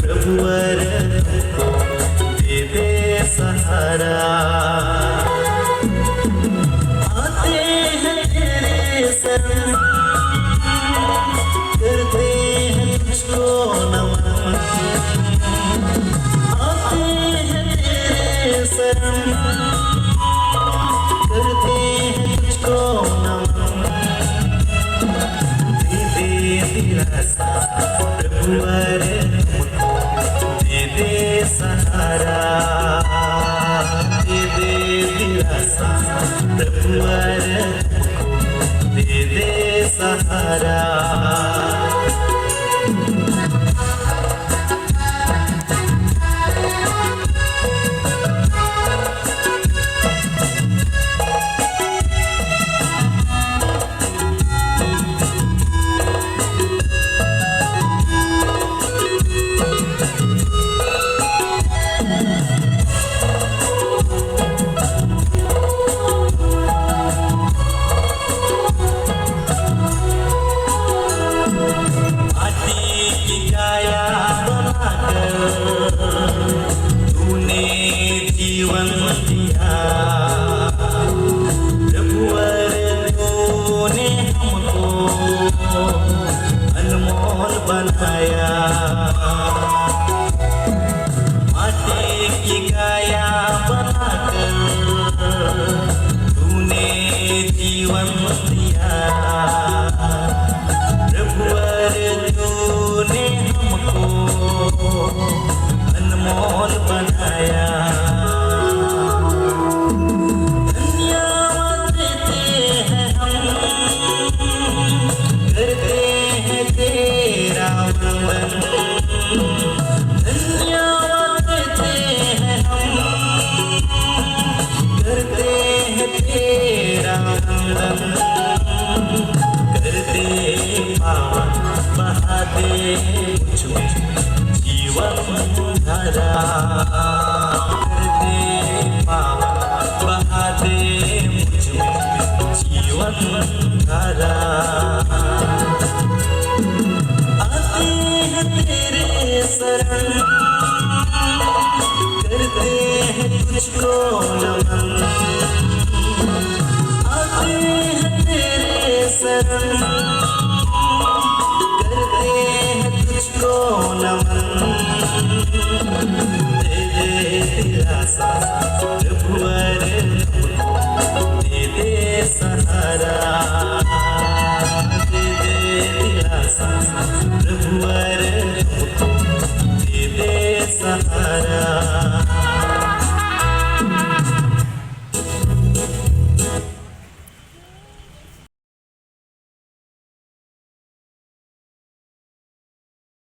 प्रभुवर दे दे सहारा। आते हैं तेरे शरण, करते हैं तुझको नमन। आते हैं तेरे शरण, करते हैं तुझको नमन। दे दे दिलासा प्रभुवर दे दे सहारा। दे दे दिलासा प्रभुवर दे दे सहारा। जीवन दिया प्रभुवर तूने हमको अनमोल बनाया। माटी की काया बनाकर तूने जीवन दिया। प्रभुवर तूने हमको अनमोल बनाया। करते पावन बहादे मुझमें जीवन धारा। करते पावन बहादे मुझमें जीवन धारा। आते हैं तेरे शरण, करते हैं तुझको नमन। आते हैं तेरे शरण, करते हैं तुझको नमन। दे दे दिलासा प्रभुवर दे दे सहारा। दे दे दिलासा प्रभुवर दे दे सहारा।